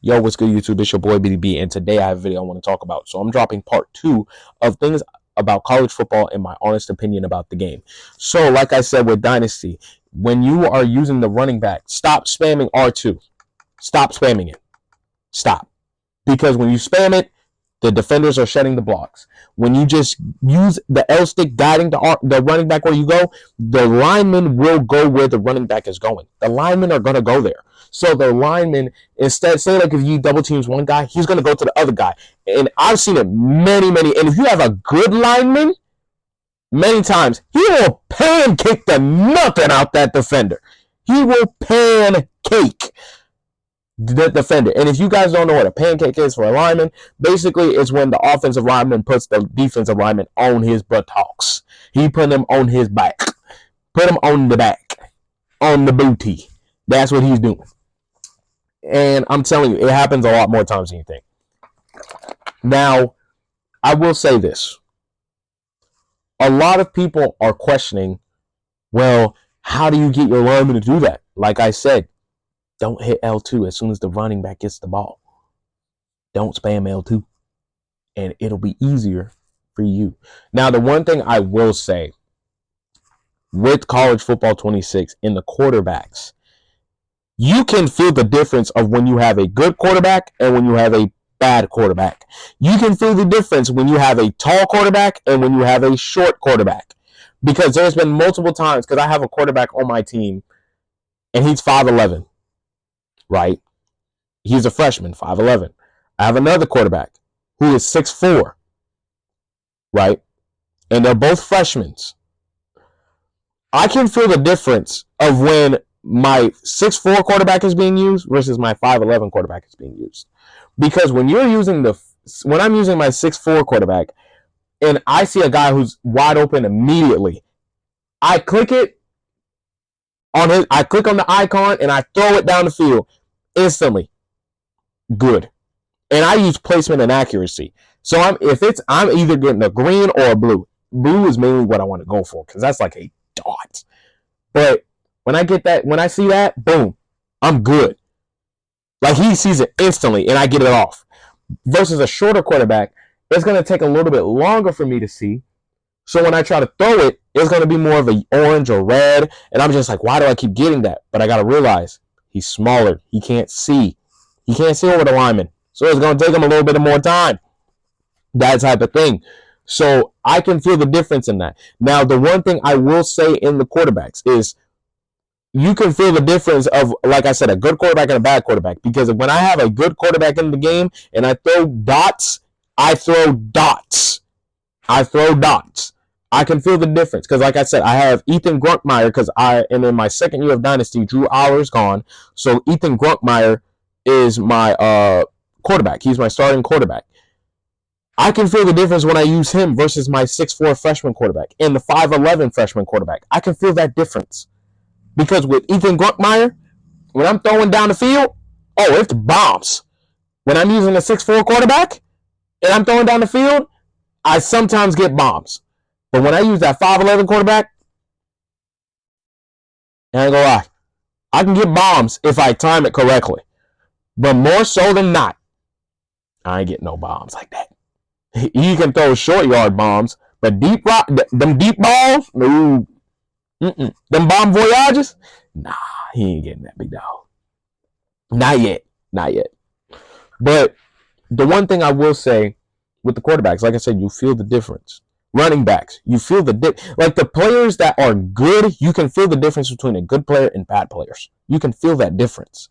Yo, what's good, YouTube? It's your boy BDB, and today I have a video I want to talk about. So I'm dropping part 2 of things about college football and my honest opinion about the game. So, like I said with Dynasty, when you are using the running back, stop spamming R2. Stop spamming it. Stop. Because when you spam it, the defenders are shedding the blocks. When you just use the L stick guiding the running back where you go, the linemen will go where the running back is going. The linemen are going to go there. So the lineman, instead, say like if you double teams one guy, he's going to go to the other guy. And I've seen it many. And if you have a good lineman, many times, he will pancake the nothing out that defender. He will pancake the defender. And if you guys don't know what a pancake is for a lineman, basically it's when the offensive lineman puts the defensive lineman on his buttocks. He put him on his back. Put him on the back. On the booty. That's what he's doing. And I'm telling you, it happens a lot more times than you think. Now, I will say this. A lot of people are questioning, well, how do you get your lineman to do that? Like I said, don't hit L2 as soon as the running back gets the ball. Don't spam L2. And it'll be easier for you. Now, the one thing I will say with College Football 26 in the quarterbacks, you can feel the difference of when you have a good quarterback and when you have a bad quarterback. You can feel the difference when you have a tall quarterback and when you have a short quarterback. Because there's been multiple times, because I have a quarterback on my team, and he's 5'11". Right? He's a freshman, 5'11". I have another quarterback who is 6'4". Right? And they're both freshmen. I can feel the difference of when my 6'4" quarterback is being used versus my 5'11" quarterback is being used. Because when I'm using my 6'4" quarterback and I see a guy who's wide open immediately, I click it I click on the icon and I throw it down the field instantly. Good. And I use placement and accuracy. So I'm either getting a green or a blue. Blue is mainly what I want to go for because that's like a dot. But when I see that, boom, I'm good. Like he sees it instantly and I get it off. Versus a shorter quarterback, it's going to take a little bit longer for me to see. So when I try to throw it, it's going to be more of an orange or red. And I'm just like, why do I keep getting that? But I got to realize he's smaller. He can't see. He can't see over the lineman. So it's going to take him a little bit more time. That type of thing. So I can feel the difference in that. Now, the one thing I will say in the quarterbacks is you can feel the difference of, like I said, a good quarterback and a bad quarterback. Because when I have a good quarterback in the game and I throw dots, I throw dots. I can feel the difference. Because like I said, I have Ethan Grunkmeyer because I am in my second year of Dynasty. Drew Hour's gone. So Ethan Grunkmeyer is my quarterback. He's my starting quarterback. I can feel the difference when I use him versus my 6'4" freshman quarterback and the 5'11" freshman quarterback. I can feel that difference. Because with Ethan Grunkmeyer, when I'm throwing down the field, it's bombs. When I'm using a 6'4" quarterback and I'm throwing down the field, I sometimes get bombs. But when I use that 5'11" quarterback, I ain't gonna lie, I can get bombs if I time it correctly. But more so than not, I ain't getting no bombs like that. He can throw short yard bombs, but them deep balls, no. Them bomb voyages, nah, he ain't getting that big dog. Not yet. But the one thing I will say with the quarterbacks, like I said, you feel the difference. Running backs, you feel like the players that are good, you can feel the difference between a good player and bad players. You can feel that difference.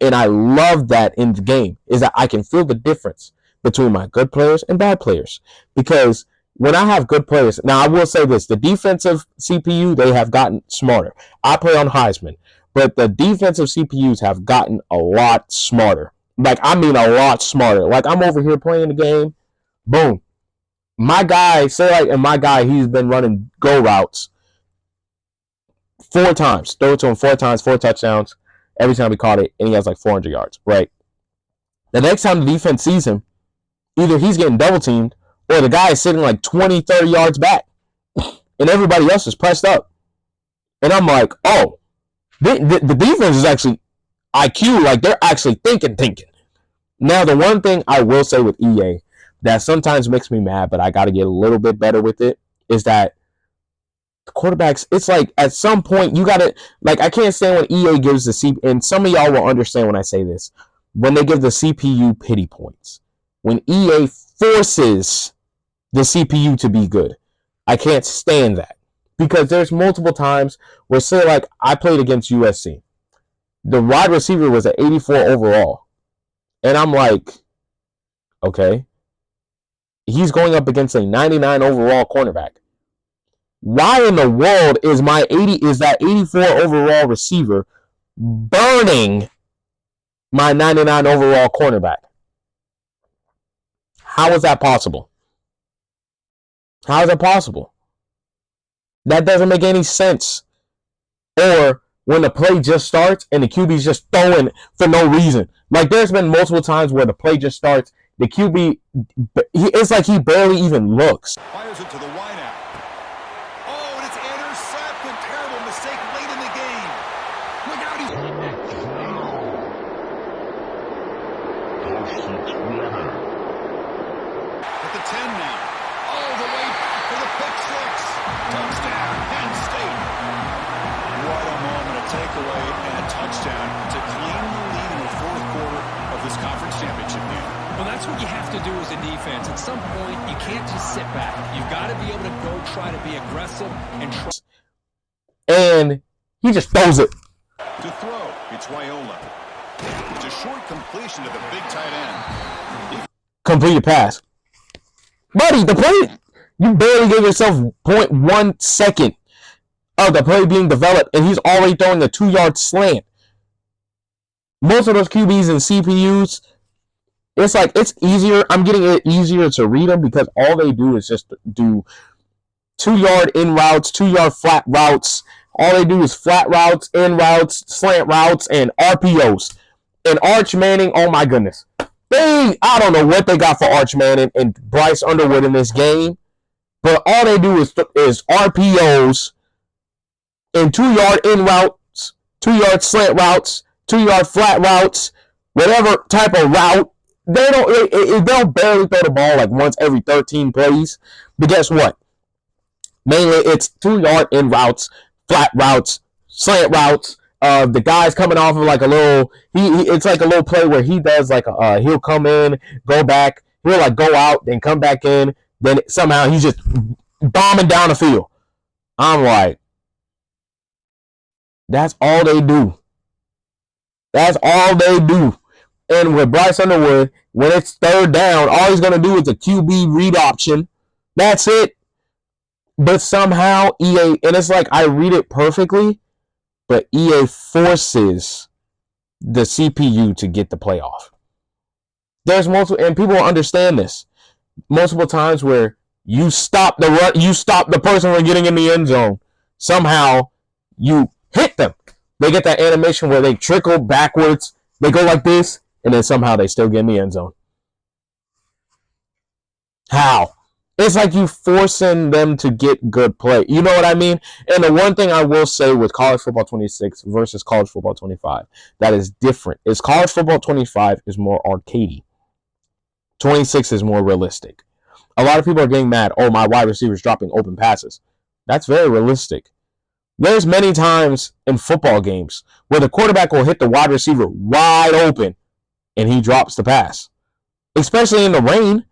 And I love that in the game, is that I can feel the difference between my good players and bad players. Because when I have good players, now I will say this, the defensive CPU, they have gotten smarter. I play on Heisman, but the defensive CPUs have gotten a lot smarter. Like, I mean a lot smarter. Like, I'm over here playing the game, boom. My guy, he's been running go routes 4 times. Throw it to him 4 times, 4 touchdowns. Every time he caught it, and he has like 400 yards, right? The next time the defense sees him, either he's getting double teamed or the guy is sitting like 20, 30 yards back and everybody else is pressed up. And I'm like, the defense is actually IQ, like they're actually thinking. Now, the one thing I will say with EA that sometimes makes me mad, but I got to get a little bit better with it, is that the quarterbacks, it's like at some point you got to, like, I can't stand when EA gives the C, and some of y'all will understand when I say this, when they give the CPU pity points. When EA forces the CPU to be good. I can't stand that. Because there's multiple times where, say, like, I played against USC. The wide receiver was at 84 overall. And I'm like, okay. He's going up against a 99 overall cornerback. Why in the world is that 84 overall receiver burning my 99 overall cornerback? How is that possible? How is that possible? That doesn't make any sense. Or when the play just starts and the QB's just throwing for no reason. Like, there's been multiple times where the play just starts, the QB, it's like he barely even looks. Fires it to the wideout. Oh, and it's intercepted. Terrible mistake late in the game. Look out, he's at the 10 now. All the way back for the pick six. Touchdown, Penn State. What a moment, a takeaway and a touchdown to claim the lead in the fourth quarter of this conference championship game. Well, that's what you have to do as a defense. At some point, you can't just sit back. You've got to be able to go try to be aggressive and try. And he just throws it. To throw, it's Wyola. It's a short completion to the big tight end. Complete a pass. Buddy, the play, you barely gave yourself 0.1 second of the play being developed, and he's already throwing a 2-yard slant. Most of those QBs and CPUs, it's like, it's easier. I'm getting it easier to read them because all they do is just do 2-yard in routes, 2-yard flat routes. All they do is flat routes, in routes, slant routes, and RPOs. And Arch Manning, oh my goodness. I don't know what they got for Arch Manning and Bryce Underwood in this game, but all they do is RPOs and 2-yard in routes, 2-yard slant routes, 2-yard flat routes, whatever type of route. They'll barely throw the ball like once every 13 plays. But guess what? Mainly it's 2-yard in routes, flat routes, slant routes. The guy's coming off of like a little, it's like a little play where he does like he'll come in, go back, he'll like go out, then come back in, then somehow he's just bombing down the field. I'm like, that's all they do. That's all they do. And with Bryce Underwood, when it's third down, all he's going to do is a QB read option. That's it. But somehow EA, and it's like I read it perfectly, but EA forces the CPU to get the playoff. There's multiple, and people will understand this. Multiple times where you stop the run, you stop the person from getting in the end zone. Somehow you hit them. They get that animation where they trickle backwards. They go like this, and then somehow they still get in the end zone. How? It's like you forcing them to get good play. You know what I mean? And the one thing I will say with College Football 26 versus College Football 25 that is different is College Football 25 is more arcadey. 26 is more realistic. A lot of people are getting mad, oh, my wide receiver's dropping open passes. That's very realistic. There's many times in football games where the quarterback will hit the wide receiver wide open and he drops the pass. Especially in the rain.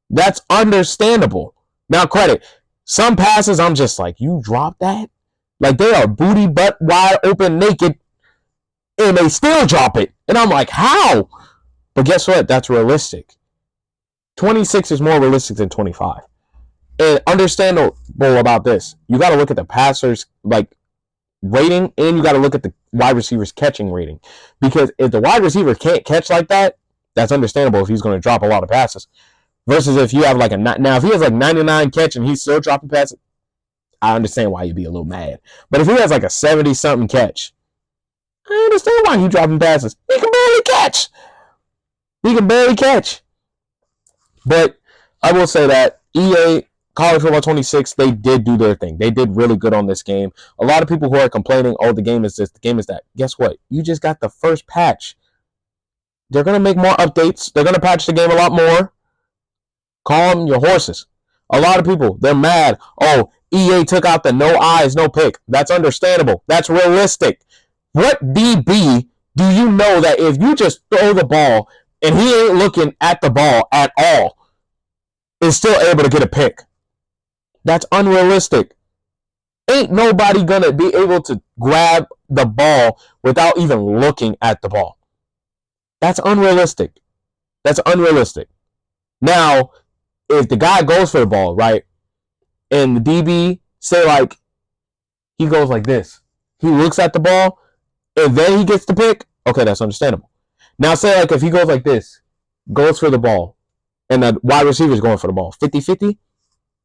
That's understandable. Now, credit. Some passes, I'm just like, you drop that? Like, they are booty butt wide open naked, and they still drop it. And I'm like, how? But guess what? That's realistic. 26 is more realistic than 25. And understandable about this, you got to look at the passers, like, rating, and you got to look at the wide receiver's catching rating. Because if the wide receiver can't catch like that, that's understandable if he's going to drop a lot of passes. Versus if you have like now if he has like 99 catch and he's still dropping passes, I understand why you'd be a little mad. But if he has like a 70-something catch, I understand why he's dropping passes. He can barely catch. He can barely catch. But I will say that EA, College Football 26, they did do their thing. They did really good on this game. A lot of people who are complaining, oh, the game is this, the game is that. Guess what? You just got the first patch. They're going to make more updates. They're going to patch the game a lot more. Calm your horses. A lot of people, they're mad. Oh, EA took out the no eyes, no pick. That's understandable. That's realistic. What DB do you know that if you just throw the ball and he ain't looking at the ball at all, is still able to get a pick? That's unrealistic. Ain't nobody going to be able to grab the ball without even looking at the ball. That's unrealistic. That's unrealistic. Now, if the guy goes for the ball, right, and the DB, say, like, he goes like this. He looks at the ball, and then he gets the pick. Okay, that's understandable. Now, say, like, if he goes like this, goes for the ball, and the wide receiver is going for the ball, 50-50,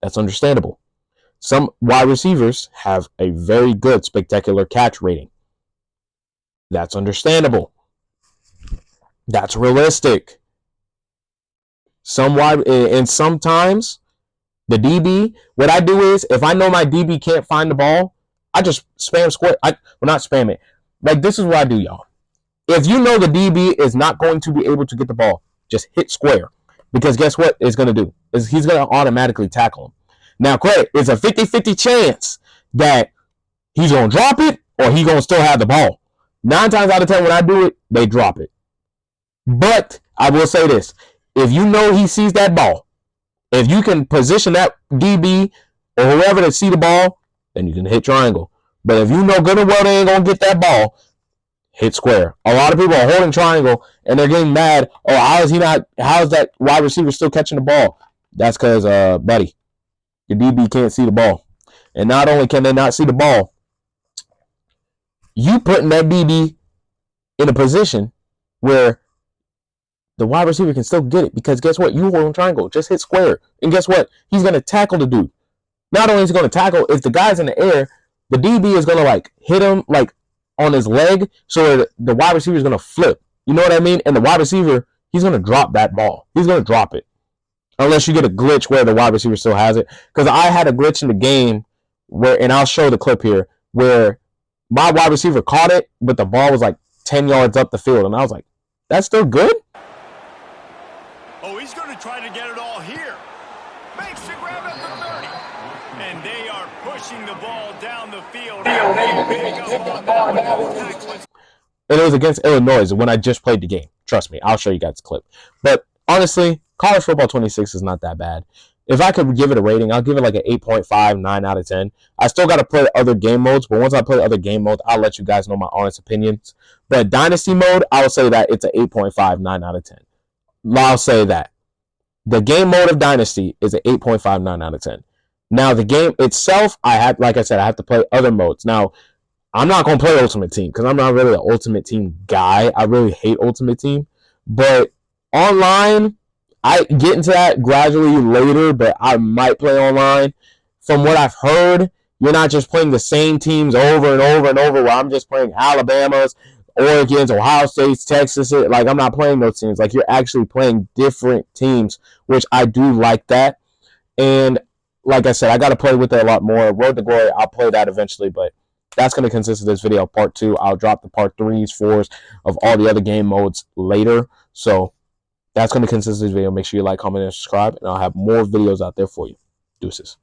that's understandable. Some wide receivers have a very good spectacular catch rating. That's understandable. That's realistic. And sometimes the DB, what I do is, if I know my DB can't find the ball, I just spam square. Not spam it. Like, this is what I do, y'all. If you know the DB is not going to be able to get the ball, just hit square. Because guess what it's going to do? He's going to automatically tackle him. Now, Craig, it's a 50-50 chance that he's going to drop it or he's going to still have the ball. 9 times out of 10 when I do it, they drop it. But I will say this. If you know he sees that ball, if you can position that DB or whoever to see the ball, then you can hit triangle. But if you know good and well they ain't going to get that ball, hit square. A lot of people are holding triangle and they're getting mad. Oh, how is that wide receiver still catching the ball? That's because, buddy, your DB can't see the ball. And not only can they not see the ball, you putting that DB in a position where the wide receiver can still get it, because guess what? You hold on triangle. Just hit square. And guess what? He's going to tackle the dude. Not only is he going to tackle, if the guy's in the air, the DB is going to like hit him like on his leg, so the wide receiver is going to flip. You know what I mean? And the wide receiver, he's going to drop that ball. He's going to drop it. Unless you get a glitch where the wide receiver still has it. Because I had a glitch in the game where, and I'll show the clip here, where my wide receiver caught it, but the ball was like 10 yards up the field. And I was like, that's still good? Oh, he's going to try to get it all here. Makes the grab at the 30. And they are pushing the ball down the field. And it was against Illinois when I just played the game. Trust me, I'll show you guys the clip. But honestly, college football 26 is not that bad. If I could give it a rating, I'll give it like an 8.5, 9 out of 10. I still got to play other game modes, but once I play other game modes, I'll let you guys know my honest opinions. But Dynasty Mode, I will say that it's an 8.5, 9 out of 10. I'll say that. The game mode of Dynasty is an 8.5, 9 out of 10. Now, the game itself, like I said, I have to play other modes. Now, I'm not going to play Ultimate Team because I'm not really an Ultimate Team guy. I really hate Ultimate Team. But online, I get into that gradually later, but I might play online. From what I've heard, you're not just playing the same teams over and over and over, where I'm just playing Alabama's, Oregon's, Ohio State's, Texas. Like, I'm not playing those teams. Like, you're actually playing different teams, which I do like that. And like I said, I got to play with it a lot more. Road to Glory, I'll play that eventually, but that's going to consist of this video, part 2. I'll drop the part 3s, 4s of all the other game modes later. So that's going to consist of this video. Make sure you like, comment, and subscribe, and I'll have more videos out there for you. Deuces.